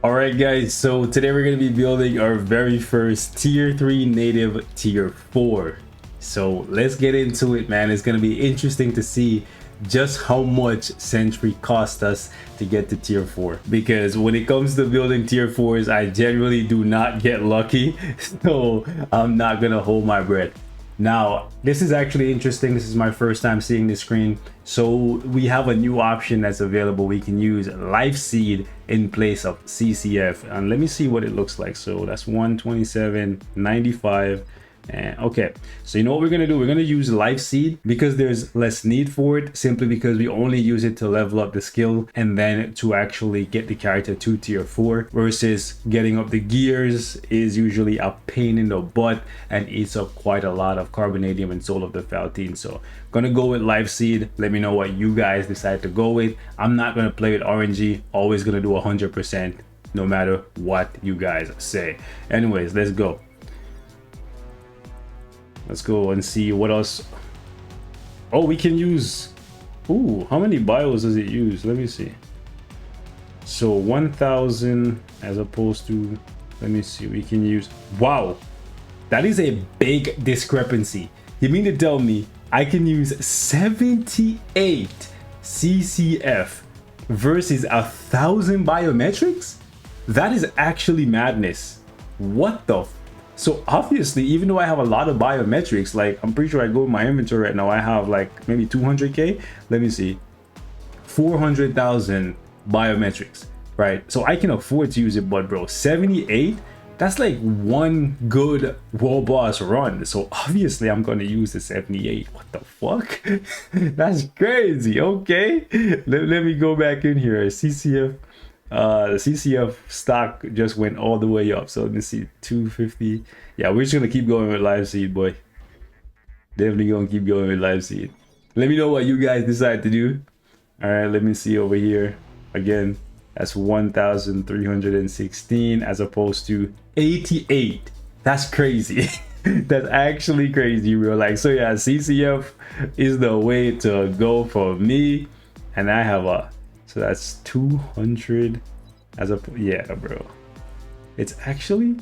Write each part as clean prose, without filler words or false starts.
All right, guys, so today we're going to be building our very first tier 3 native tier 4. So let's get into it, man. It's going to be interesting to see just how much Sentry cost us to get to tier 4, because when it comes to building tier 4s, I generally do not get lucky. So I'm not going to hold my breath. Now, this is actually interesting. This is my first time seeing this screen. So we have a new option that's available. We can use Life Seed in place of CCF. And let me see what it looks like. So that's 127.95. And okay, so you know what we're gonna do? We're gonna use Life Seed because there's less need for it, simply because we only use it to level up the skill and then to actually get the character to tier 4, versus getting up the gears is usually a pain in the butt and eats up quite a lot of carbonadium and soul of the Faltine. So gonna go with Life Seed. Let me know what you guys decide to go with. I'm not gonna play with RNG, always gonna do 100% no matter what you guys say. Anyways, let's go. Let's go and see what else. Oh, we can use, ooh, how many bios does it use? Let me see. So 1000 as opposed to, let me see, we can use, wow, that is a big discrepancy. You mean to tell me I can use 78 CCF versus 1000 biometrics? That is actually madness. What the f? So obviously, even though I have a lot of biometrics, like I'm pretty sure I go in my inventory right now, I have like maybe 200k. Let me see, 400,000 biometrics, right? So I can afford to use it, but bro, 78, that's like one good world boss run. So obviously I'm gonna use the 78. What the fuck? That's crazy. Okay, let me go back in here. CCF. The CCF stock just went all the way up. So let me see, 250. Yeah, we're just gonna keep going with Live Seed, boy. Definitely gonna keep going with Live Seed. Let me know what you guys decide to do. All right, let me see over here. Again, that's 1316 as opposed to 88. That's crazy. That's actually crazy, real. Like, so yeah, CCF is the way to go for me. And I have a, so that's 200 as a, yeah, bro. It's actually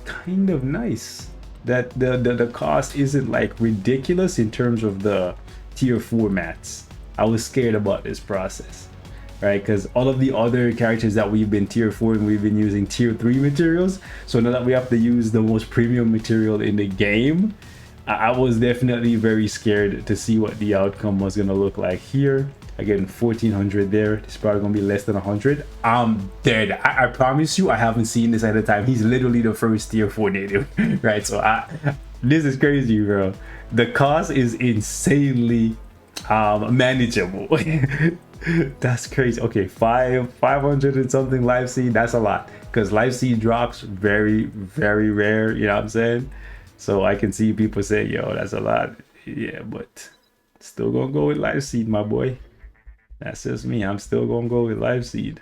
kind of nice that the cost isn't like ridiculous in terms of the tier 4 mats. I was scared about this process, right? Because all of the other characters that we've been tier 4 and we've been using tier 3 materials. So now that we have to use the most premium material in the game, I was definitely very scared to see what the outcome was gonna look like here. Again, 1400 there. It's probably gonna be less than 100. I'm dead. I promise you, I haven't seen this at a time. He's literally the first tier 4 native, right? So this is crazy, bro. The cost is insanely manageable. That's crazy. Okay, 500 and something Live Seed. That's a lot, because Live Seed drops very rare. You know what I'm saying? So I can see people say, yo, that's a lot. Yeah, but still gonna go with Live Seed, my boy. That's just me. I'm still gonna go with Live Seed.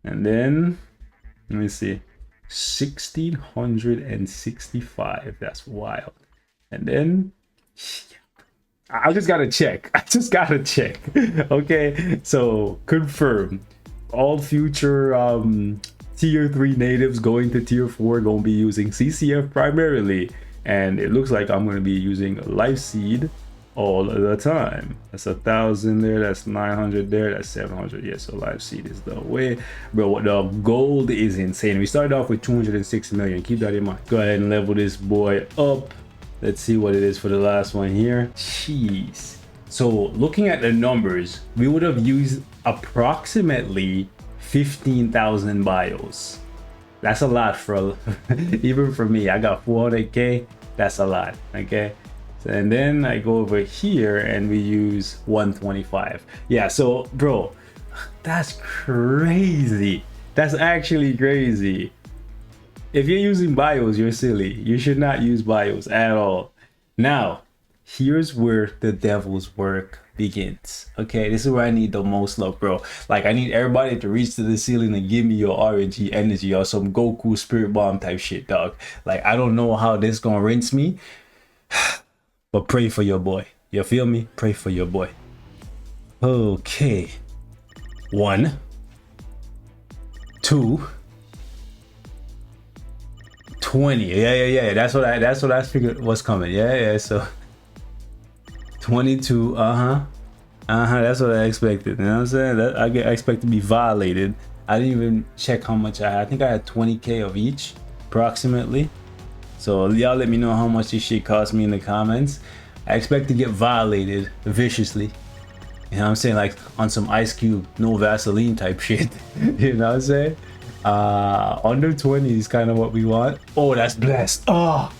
And then let me see, 1665. That's wild. And then I just gotta check. Okay, so confirm all future tier 3 natives going to tier 4 gonna be using CCF primarily, and it looks like I'm gonna be using Life Seed all the time. That's 1000 there, that's 900 there, that's 700. Yeah, so Live Seed is the way, bro. The gold is insane. We started off with 206 million. Keep that in mind. Go ahead and level this boy up. Let's see what it is for the last one here. Jeez. So looking at the numbers, we would have used approximately 15,000 bios. That's a lot for even for me. I got 400k. That's a lot. Okay. And then I go over here and we use 125. Yeah, so bro, that's crazy. That's actually crazy. If you're using bios, you're silly. You should not use bios at all. Now, here's where the devil's work begins. Okay, this is where I need the most luck, bro. Like, I need everybody to reach to the ceiling and give me your RNG energy or some Goku Spirit Bomb type shit, dog. Like, I don't know how this gonna rinse me. But pray for your boy. You feel me? Pray for your boy. Okay. 1, 2 20. Yeah. That's what I figured was coming. Yeah. So 22. That's what I expected. You know what I'm saying? That I expect to be violated. I didn't even check how much I had. I think I had 20k of each, approximately. So y'all let me know how much this shit cost me in the comments. I expect to get violated viciously. You know what I'm saying? Like on some Ice Cube, no Vaseline type shit. You know what I'm saying? Under 20 is kind of what we want. Oh, that's blessed. Oh,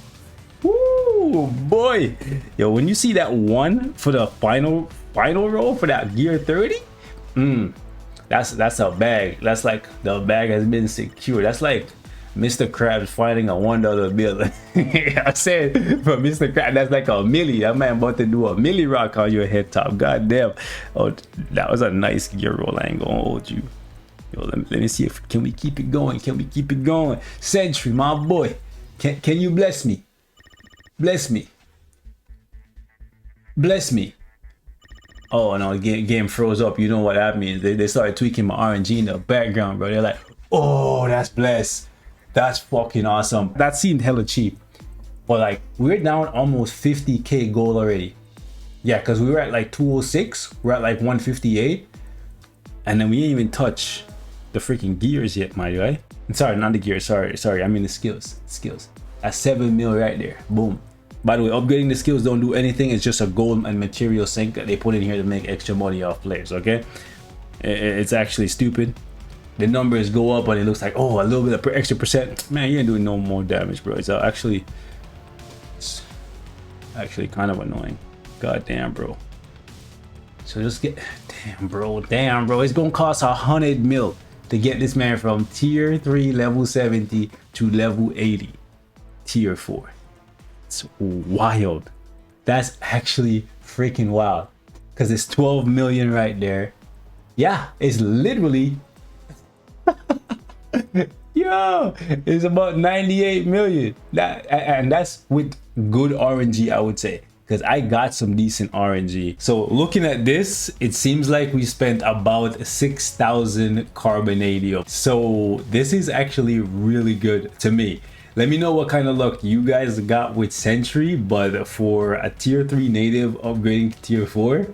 woo, boy. Yo, when you see that one for the final roll for that gear 30, that's a bag. That's like the bag has been secured. That's like Mr. Krabs finding a $1 bill. I said for Mr. Krabs, that's like a milli. That man about to do a milli rock on your head top. God damn. Oh, that was a nice gear roll. I ain't gonna hold you. Yo, let me see if can we keep it going. Can we keep it going? Sentry, my boy. Can you bless me? Bless me. Bless me. Oh no, game froze up. You know what that means. They started tweaking my RNG in the background, bro. They're like, oh, that's blessed. That's fucking awesome. That seemed hella cheap. But like, we're down almost 50k gold already. Yeah, because we were at like 206. We're at like 158. And then we didn't even touch the freaking gears yet, my guy. Sorry, not the gears. Sorry. I mean the skills. That's 7 mil right there. Boom. By the way, upgrading the skills don't do anything. It's just a gold and material sink that they put in here to make extra money off players, okay? It's actually stupid. The numbers go up and it looks like, oh, a little bit of extra percent. Man, you ain't doing no more damage, bro. It's actually kind of annoying. God damn, bro. So just get, damn, bro. It's gonna cost 100 mil to get this man from tier 3 level 70 to level 80 tier 4. It's wild. That's actually freaking wild, because it's 12 million right there. Yeah, it's literally yo, it's about 98 million. And that's with good RNG, I would say, because I got some decent RNG. So looking at this, it seems like we spent about 6,000 carbonadium. So this is actually really good to me. Let me know what kind of luck you guys got with Sentry, but for a tier 3 native upgrading to tier 4,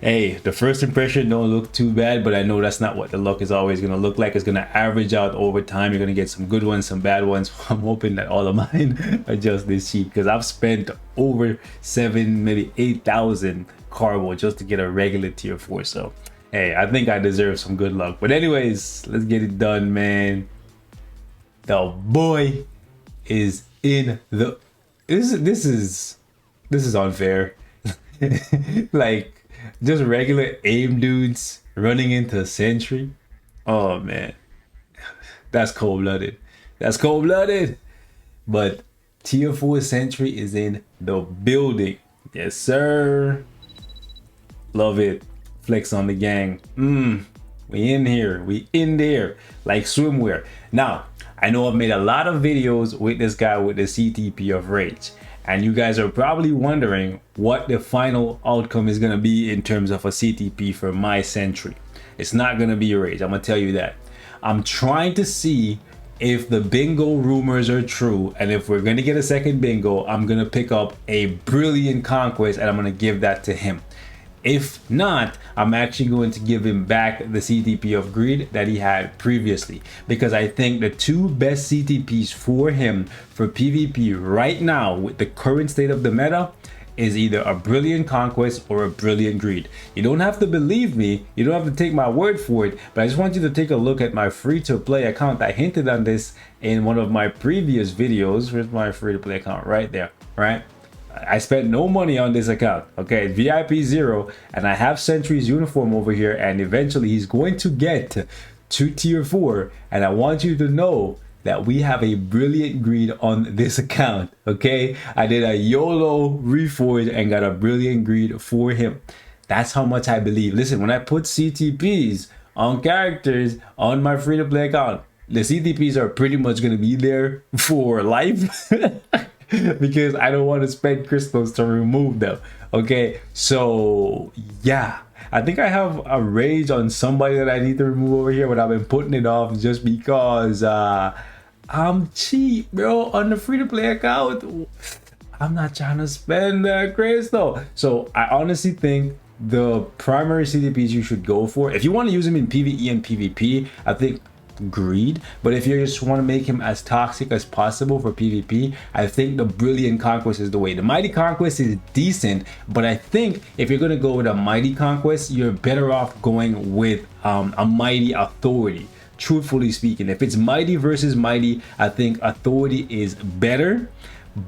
hey, the first impression don't look too bad, but I know that's not what the luck is always going to look like. It's going to average out over time. You're going to get some good ones, some bad ones. I'm hoping that all of mine are just this cheap, because I've spent over 7, maybe 8,000 carbo just to get a regular tier 4. So, hey, I think I deserve some good luck. But anyways, let's get it done, man. The boy is in the... This is unfair. Like, just regular aim dudes running into Sentry. Oh man, that's cold-blooded. That's cold-blooded. But tier 4 Sentry is in the building. Yes sir. Love it. Flex on the gang. We in here. We in there like swimwear. Now I know I've made a lot of videos with this guy with the CTP of Rage, and you guys are probably wondering what the final outcome is going to be in terms of a CTP for my Sentry. It's not going to be Rage, I'm going to tell you that. I'm trying to see if the bingo rumors are true, and if we're going to get a second bingo, I'm going to pick up a Brilliant Conquest and I'm going to give that to him. If not, I'm actually going to give him back the CTP of Greed that he had previously, because I think the two best CTPs for him for PvP right now with the current state of the meta is either a Brilliant Conquest or a Brilliant Greed. You don't have to believe me, you don't have to take my word for it, but I just want you to take a look at my free-to-play account. I hinted on this in one of my previous videos. Where's my free-to-play account? Right there, right? I spent no money on this account, okay? VIP 0, and I have Sentry's uniform over here, and eventually he's going to get to tier 4, and I want you to know that we have a Brilliant Greed on this account, okay? I did a YOLO reforge and got a Brilliant Greed for him. That's how much I believe. Listen, when I put CTPs on characters on my free-to-play account, the CTPs are pretty much going to be there for life. Because I don't want to spend crystals to remove them. Okay, so yeah, I think I have a rage on somebody that I need to remove over here, but I've been putting it off just because I'm cheap, bro, on the free-to-play account. I'm not trying to spend that crazy though. So I honestly think the primary CTPs you should go for, if you want to use them in PvE and PvP, I think greed. But if you just want to make him as toxic as possible for PvP, I think the Brilliant Conquest is the way. The Mighty Conquest is decent, but I think if you're gonna go with a Mighty Conquest, you're better off going with a Mighty Authority. Truthfully speaking, if it's Mighty versus Mighty, I think Authority is better.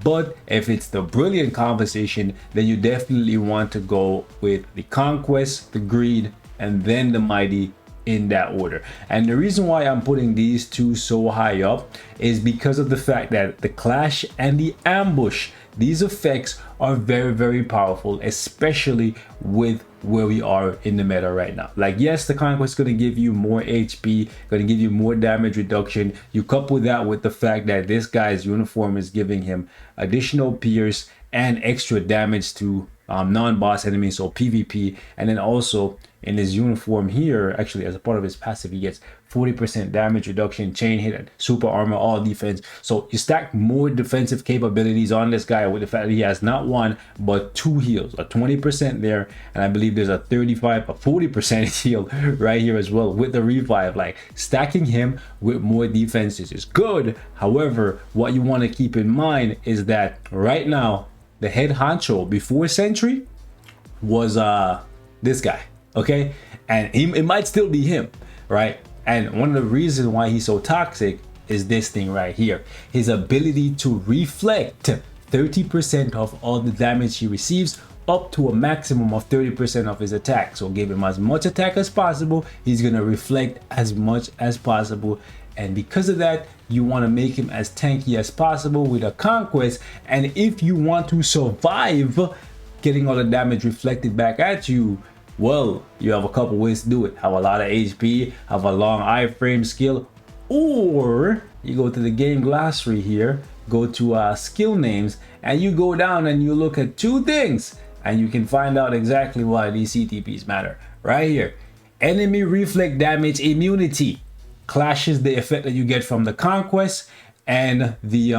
But if it's the Brilliant Conversation, then you definitely want to go with the Conquest, the Greed, and then the Mighty, in that order. And the reason why I'm putting these two so high up is because of the fact that the Clash and the Ambush, these effects are very, very powerful, especially with where we are in the meta right now. Like, yes, the Conquest is going to give you more HP, going to give you more damage reduction. You couple that with the fact that this guy's uniform is giving him additional pierce and extra damage to non-boss enemies, so PvP. And then also in his uniform here, actually as a part of his passive, he gets 40% damage reduction, chain hit, and super armor, all defense. So you stack more defensive capabilities on this guy with the fact that he has not one but two heals, a 20% there, and I believe there's a 40% heal right here as well with the revive. Like, stacking him with more defenses is good. However, what you want to keep in mind is that right now the head honcho before Sentry was this guy, okay? And it might still be him, right? And one of the reasons why he's so toxic is this thing right here. His ability to reflect 30% of all the damage he receives up to a maximum of 30% of his attack. So give him as much attack as possible. He's gonna reflect as much as possible. And because of that, you want to make him as tanky as possible with a Conquest. And if you want to survive getting all the damage reflected back at you, well, you have a couple ways to do it. Have a lot of HP, have a long iframe skill, or you go to the game glossary here, go to skill names, and you go down and you look at two things, and you can find out exactly why these CTPs matter. Right here, enemy reflect damage immunity. Clash is the effect that you get from the Conquest, and the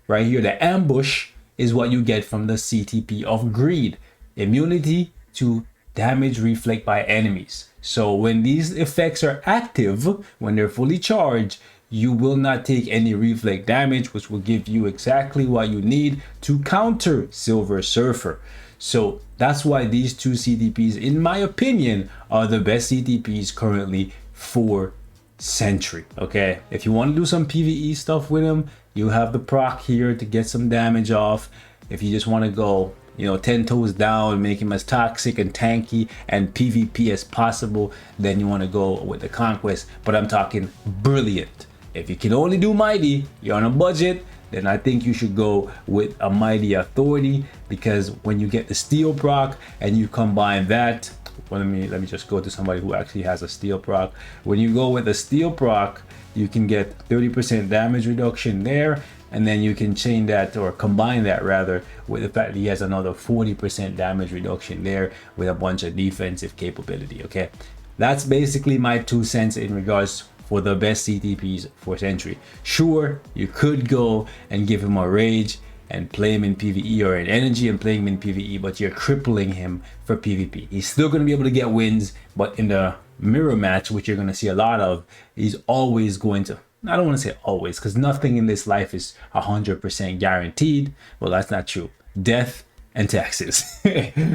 right here, the Ambush is what you get from the CTP of Greed. Immunity to damage reflect by enemies. So when these effects are active, when they're fully charged, you will not take any reflect damage, which will give you exactly what you need to counter Silver Surfer. So that's why these two CTPs, in my opinion, are the best CTPs currently for Sentry. Okay, if you want to do some PvE stuff with him, you have the proc here to get some damage off. If you just want to go, you know, 10 toes down, make him as toxic and tanky and PvP as possible, then you want to go with the Conquest. But I'm talking Brilliant. If you can only do Mighty, you're on a budget, then I think you should go with a Mighty Authority, because when you get the Steel proc and you combine that, well, let me just go to somebody who actually has a Steel proc. When you go with the Steel proc, you can get 30% damage reduction there, and then you can chain that, or combine that rather, with the fact that he has another 40% damage reduction there with a bunch of defensive capability. Okay, that's basically my 2 cents in regards for the best CTPs for Sentry. Sure, you could go and give him a Rage and play him in PvE, or an Energy and play him in PvE, but you're crippling him for PvP. He's still going to be able to get wins, but in the mirror match, which you're going to see a lot of, he's always going to, I don't want to say always, because nothing in this life is 100% guaranteed. Well, that's not true. Death and taxes.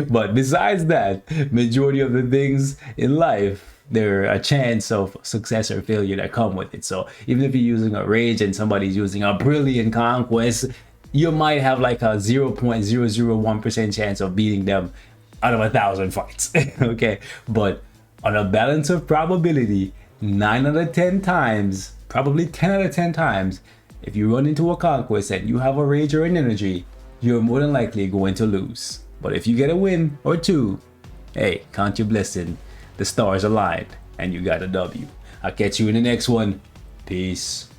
But besides that, majority of the things in life, there are a chance of success or failure that come with it. So even if you're using a Rage and somebody's using a Brilliant Conquest, you might have like a 0.001% chance of beating them out of 1,000 fights. Okay, but on a balance of probability, 9 out of 10 times, probably 10 out of 10 times, if you run into a Conquest and you have a Rage or an Energy, you're more than likely going to lose. But if you get a win or two, hey, count your blessing. The stars aligned and you got a W. I'll catch you in the next one. Peace.